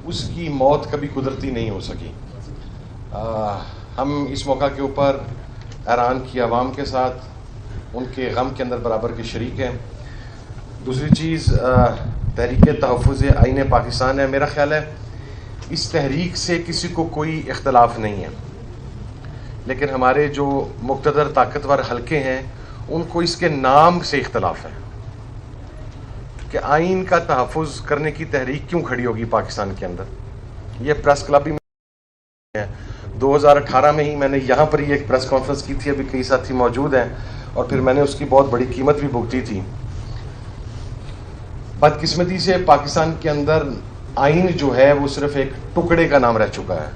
اس کی موت کبھی قدرتی نہیں ہو سکی. ہم اس موقع کے اوپر ایران کی عوام کے ساتھ ان کے غم کے اندر برابر کے شریک ہیں. دوسری چیز تحریک تحفظ آئین پاکستان ہے. میرا خیال ہے اس تحریک سے کسی کو کوئی اختلاف نہیں ہے، لیکن ہمارے جو مقتدر طاقتور حلقے ہیں ان کو اس کے نام سے اختلاف ہے کہ آئین کا تحفظ کرنے کی تحریک کیوں کھڑی ہوگی پاکستان کے اندر. یہ پریس کلب بھی ہے. 2018 میں ہی میں نے یہاں پر ہی ایک پریس کانفرنس کی تھی، ابھی کئی ساتھی موجود ہیں، اور پھر میں نے اس کی بہت بڑی قیمت بھی بھگتی تھی. بدقسمتی سے پاکستان کے اندر آئین جو ہے وہ صرف ایک ٹکڑے کا نام رہ چکا ہے.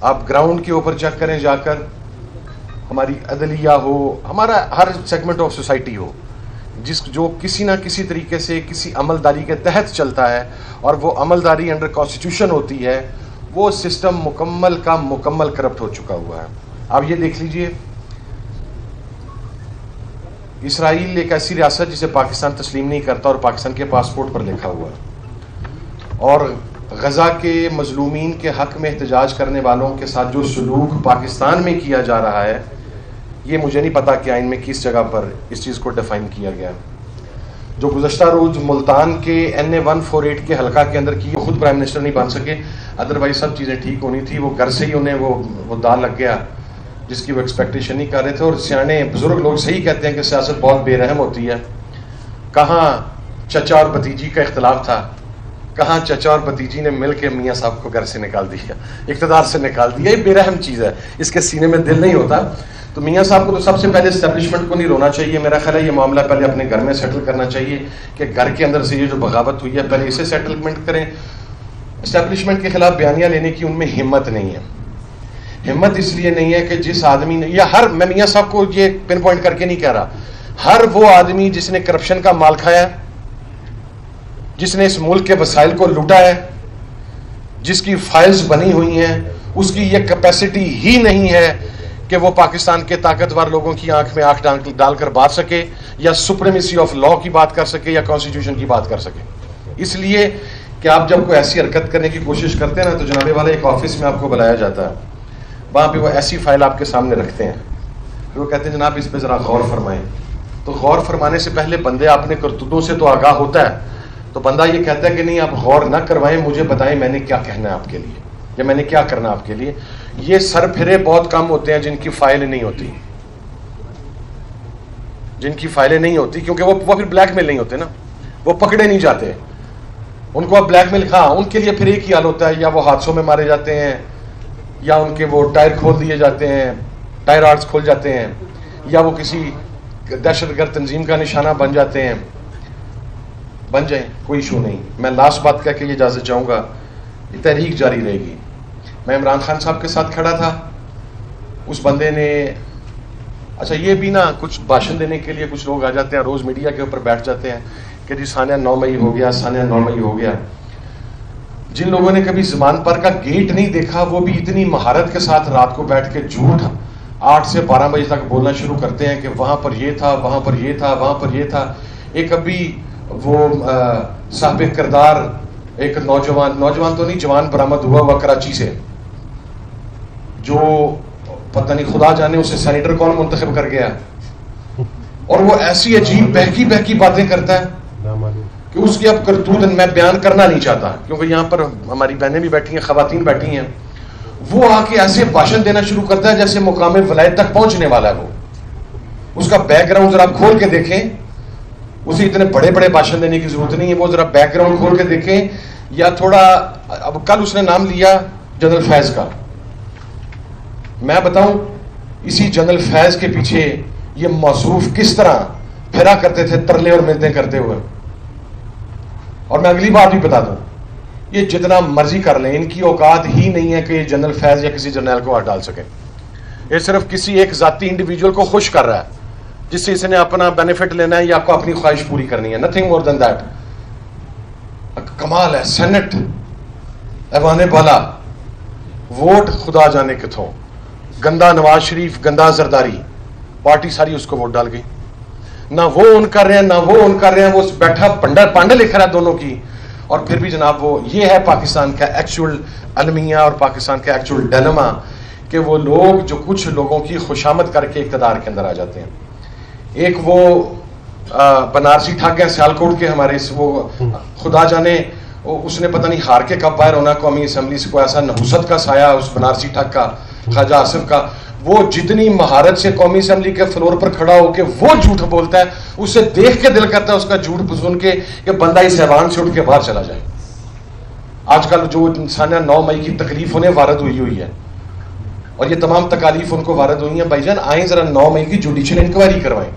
آپ گراؤنڈ کے اوپر چیک کریں جا کر، ہماری عدلیہ ہو، ہمارا ہر سیگمنٹ آف سوسائٹی ہو جو کسی نہ کسی طریقے سے کسی عملداری کے تحت چلتا ہے، اور وہ عملداری انڈر کانسٹیٹیوشن ہوتی ہے، وہ سسٹم مکمل کا مکمل کرپٹ ہو چکا ہوا ہے. آپ یہ دیکھ لیجئے، اسرائیل ایک ایسی ریاست جسے پاکستان تسلیم نہیں کرتا اور پاکستان کے پاسپورٹ پر لکھا ہوا ہے، اور غزہ کے مظلومین کے حق میں احتجاج کرنے والوں کے ساتھ جو سلوک پاکستان میں کیا جا رہا ہے، یہ مجھے نہیں پتا کہ آئین میں کس جگہ پر اس چیز کو ڈیفائن کیا گیا. جو گزشتہ روز ملتان کے NA 148 کے حلقہ کے اندر کی، خود پرائم منسٹر نہیں بن سکے، ادروائز سب چیزیں ٹھیک ہونی تھی. وہ گھر سے ہی انہیں وہ دال لگ گیا جس کی وہ ایکسپیکٹیشن نہیں کر رہے تھے. اور سیانے بزرگ لوگ صحیح کہتے ہیں کہ سیاست بہت بے رحم ہوتی ہے. کہاں چچا اور بھتیجی کا اختلاف تھا، کہاں چچا اور بھتیجی نے مل کے میاں صاحب کو گھر سے نکال دیا، اقتدار سے نکال دیا. یہ بے رحم چیز ہے، اس کے سینے میں دل نہیں ہوتا. تو میاں صاحب کو تو سب سے پہلے اسٹیبلشمنٹ کو نہیں رونا چاہیے. میرا خیال ہے یہ معاملہ پہلے اپنے گھر میں سیٹل کرنا چاہیے کہ گھر کے اندر سے یہ جو بغاوت ہوئی ہے پہلے اسے سیٹلمنٹ کریں. اسٹیبلشمنٹ کے خلاف بیانیہ لینے کی ان میں ہمت نہیں ہے. ہمت اس لیے نہیں ہے کہ جس آدمی نے، یا ہر، میں میاں صاحب کو یہ پن پوائنٹ کر کے نہیں کہہ رہا، ہر وہ آدمی جس نے کرپشن کا مال کھایا ہے، جس نے اس ملک کے وسائل کو لوٹا ہے، جس کی فائلز بنی ہوئی ہیں، اس کی یہ کیپیسٹی ہی نہیں ہے کہ وہ پاکستان کے طاقتور لوگوں کی آنکھ میں آنکھ ڈال کر بات سکے، یا سپریمیسی آف لا کی بات کر سکے، یا کانسٹیٹیوشن کی بات کر سکے. اس لیے کہ آپ جب کوئی ایسی حرکت کرنے کی کوشش کرتے ہیں نا، تو جناب والا ایک آفس میں آپ کو بلایا جاتا ہے، وہاں پہ وہ ایسی فائل آپ کے سامنے رکھتے ہیں، پھر وہ کہتے ہیں جناب اس پہ ذرا غور فرمائیں. تو غور فرمانے سے پہلے بندے اپنے کرتوتوں سے تو آگاہ ہوتا ہے، تو بندہ یہ کہتا ہے کہ نہیں آپ غور نہ کروائیں، مجھے بتائیں میں نے کیا کہنا ہے آپ کے لیے، یا میں نے کیا کرنا آپ کے لیے. یہ سر پھرے بہت کم ہوتے ہیں جن کی فائلیں نہیں ہوتی، جن کی فائلیں نہیں ہوتی، کیونکہ وہ پھر بلیک میل نہیں ہوتے نا، وہ پکڑے نہیں جاتے. ان کو اب بلیک میل، ہاں ان کے لیے پھر ایک ہی حال ہوتا ہے، یا وہ حادثوں میں مارے جاتے ہیں، یا ان کے وہ ٹائر کھول دیے جاتے ہیں، ٹائر آرٹس کھول جاتے ہیں، یا وہ کسی دہشت گرد تنظیم کا نشانہ بن جاتے ہیں. بن جائیں، کوئی ایشو نہیں. میں لاسٹ بات کہہ کے یہ اجازت چاہوں گا، یہ تحریک جاری رہے گی. میں عمران خان صاحب کے ساتھ کھڑا تھا، اس بندے نے، اچھا یہ بھی نا کچھ بھاشن دینے کے لیے کچھ لوگ آ جاتے ہیں، روز میڈیا کے اوپر بیٹھ جاتے ہیں کہ جی سانیہ 9 مئی ہو گیا، سانیہ 9 مئی ہو گیا. جن لوگوں نے کبھی زمان پر کا گیٹ نہیں دیکھا، وہ بھی اتنی مہارت کے ساتھ رات کو بیٹھ کے جھوٹ 8 سے 12 بجے تک بولنا شروع کرتے ہیں کہ وہاں پر یہ تھا، وہاں پر یہ تھا، وہاں پر یہ تھا. ایک ابھی وہ صاحب کردار ایک نوجوان تو نہیں، جوان برآمد ہوا کراچی سے، جو پتہ نہیں خدا جانے اسے سینیٹر کون منتخب کر گیا، اور وہ ایسی عجیب بہکی باتیں کرتا ہے کہ اس کی اب کرتوت میں بیان کرنا نہیں چاہتا، کیونکہ یہاں پر ہماری بہنیں بھی بیٹھی ہیں، خواتین بیٹھی ہیں. وہ آ کے ایسے بھاشن دینا شروع کرتا ہے جیسے مقام ولایت تک پہنچنے والا ہے. وہ اس کا بیک گراؤنڈ ذرا آپ کھول کے دیکھیں، اسے اتنے بڑے بڑے بھاشن دینے کی ضرورت نہیں ہے. وہ ذرا بیک گراؤنڈ کھول کے دیکھیں، یا تھوڑا، اب کل اس نے نام لیا جنرل فیض کا. میں بتاؤں اسی جنرل فیض کے پیچھے یہ موصوف کس طرح پھرا کرتے تھے ترلے اور منتیں کرتے ہوئے. اور میں اگلی بات بھی بتا دوں، یہ جتنا مرضی کر لیں، ان کی اوقات ہی نہیں ہے کہ یہ جنرل فیض یا کسی جرنیل کو ہاتھ ڈال سکیں. یہ صرف کسی ایک ذاتی انڈیویجول کو خوش کر رہا ہے جس سے اس نے اپنا بینیفٹ لینا ہے یا آپ کو اپنی خواہش پوری کرنی ہے. Nothing more then that. کمال ہے، سینٹ ایوان بالا، ووٹ خدا جانے کتوں، گندا نواز شریف، گندا زرداری، پارٹی ساری اس کو ووٹ ڈال گئی. نہ وہ ان کر رہے ہیں، نہ وہ ان کر رہے ہیں. وہ بیٹھا پانڈے لکھ رہا ہے دونوں کی، اور پھر بھی جناب وہ یہ ہے پاکستان کا ایکچوئل المیہ اور پاکستان کا ایکچوئل ڈیلما کہ وہ لوگ جو کچھ لوگوں کی خوشامد کر کے اقتدار کے اندر آ جاتے ہیں. ایک وہ بنارسی ٹھگ ہیں سیالکوٹ کے ہمارے, وہ خدا جانے اس نے پتہ نہیں ہار کے کب باہر ہونا قومی اسمبلی سے, کوئی ایسا نحوست کا سایہ اس بنارسی ٹھگ کا, خواجہ آصف کا, وہ جتنی مہارت سے قومی اسمبلی کے فلور پر کھڑا ہو کے وہ جھوٹ بولتا ہے, اسے دیکھ کے دل کرتا ہے اس کا جھوٹ سن کے کہ بندہ اس حیوان سے اٹھ کے باہر چلا جائے. آج کل جو انسانیہ 9 مئی کی تکلیف انہیں وارد ہوئی ہے, اور یہ تمام تکالیف ان کو وارد ہوئی ہیں, بھائی جان آئیں ذرا 9 مئی کی جوڈیشل انکوائری کروائیں.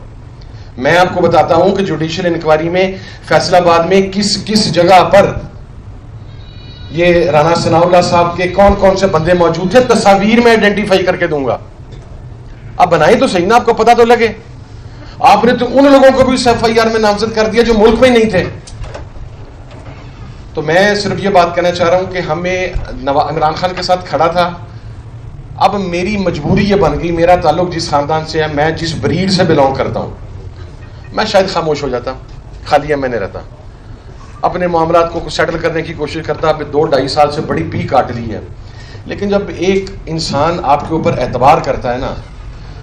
میں آپ کو بتاتا ہوں کہ جوڈیشل انکوائری میں فیصل آباد میں کس جگہ پر یہ رانا ثناء اللہ صاحب کے کون کون سے بندے موجود تھے, تصاویر میں آئیڈینٹیفائی کر کے دوں گا. آپ بنائیں تو صحیح نا, آپ کو پتا تو لگے. آپ نے تو ان لوگوں کو بھی FIR میں نامزد کر دیا جو ملک میں ہی نہیں تھے. تو میں صرف یہ بات کہنا چاہ رہا ہوں کہ ہمیں عمران خان کے ساتھ کھڑا تھا, اب میری مجبوری یہ بن گئی, میرا تعلق جس خاندان سے ہے, میں جس بریڈ سے بلونگ کرتا ہوں, میں شاید خاموش ہو جاتا, خالی میں نہیں رہتا, اپنے معاملات کو سیٹل کرنے کی کوشش کرتا. اب 2-2.5 سال سے بڑی پی کاٹ لی ہے, لیکن جب ایک انسان آپ کے اوپر اعتبار کرتا ہے نا,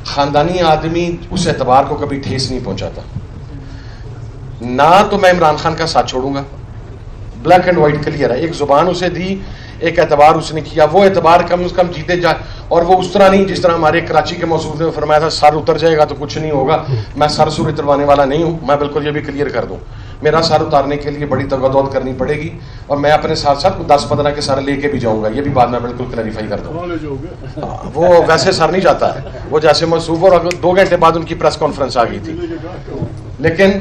خاندانی آدمی اس اعتبار کو کبھی ٹھیس نہیں پہنچاتا. نہ تو میں عمران خان کا ساتھ چھوڑوں گا, بلیک اینڈ وائٹ کلیئر ہے. ایک زبان اسے دی, ایک اعتبار اس نے کیا, وہ اعتبار کم از کم جیتے جائے. اور وہ اس طرح نہیں جس طرح ہمارے کراچی کے موصوف نے فرمایا تھا سر اتر جائے گا تو کچھ نہیں ہوگا. میں سر سر اتروانے والا نہیں ہوں, میں بالکل یہ بھی کلیئر کر دوں. میرا سر اتارنے کے لیے بڑی تگودود کرنی پڑے گی, اور میں اپنے ساتھ ساتھ 10-15 کے سر لے کے بھی جاؤں گا, یہ بھی بات میں بالکل کلیریفائی کر دوں. وہ ویسے سر نہیں جاتا ہے, وہ جیسے موصوف, اور 2 گھنٹے بعد ان کی پریس کانفرنس آ گئی تھی. لیکن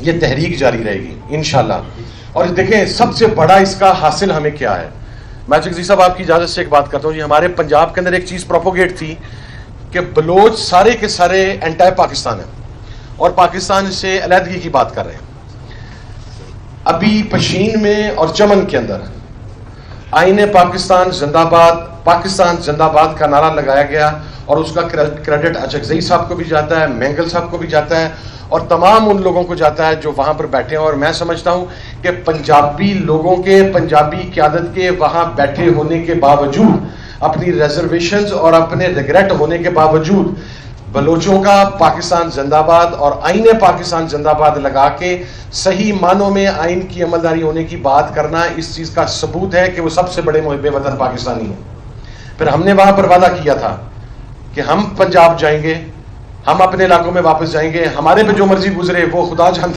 یہ تحریک جاری رہے گی انشاءاللہ. اور دیکھیں سب سے بڑا اس کا حاصل ہمیں کیا ہے. میں جگزی صاحب آپ کی اجازت سے ایک بات کرتا ہوں. ہمارے پنجاب کے اندر ایک چیز پروپوگیٹ تھی کہ بلوچ سارے کے سارے اینٹائی پاکستان ہیں اور پاکستان سے علیحدگی کی بات کر رہے ہیں. ابھی پشین میں اور چمن کے اندر آئین پاکستان زندہ باد, پاکستان زندہ باد کا نعرہ لگایا گیا, اور اس کا کریڈٹ اچکزئی صاحب کو بھی جاتا ہے, مینگل صاحب کو بھی جاتا ہے, اور تمام ان لوگوں کو جاتا ہے جو وہاں پر بیٹھے ہیں. اور میں سمجھتا ہوں کہ پنجابی لوگوں کے, پنجابی قیادت کے وہاں بیٹھے ہونے کے باوجود, اپنی ریزرویشنز اور اپنے ریگریٹ ہونے کے باوجود, بلوچوں کا پاکستان زندہ باد اور آئین پاکستان زندہ باد لگا کے صحیح معنوں میں آئین کی عملداری ہونے کی بات کرنا اس چیز کا ثبوت ہے کہ وہ سب سے بڑے محب وطن پاکستانی ہیں. پھر ہم نے وہاں پر وعدہ کیا تھا کہ ہم پنجاب جائیں گے, ہم اپنے علاقوں میں واپس جائیں گے, ہمارے پہ جو مرضی گزرے وہ خدا جانتا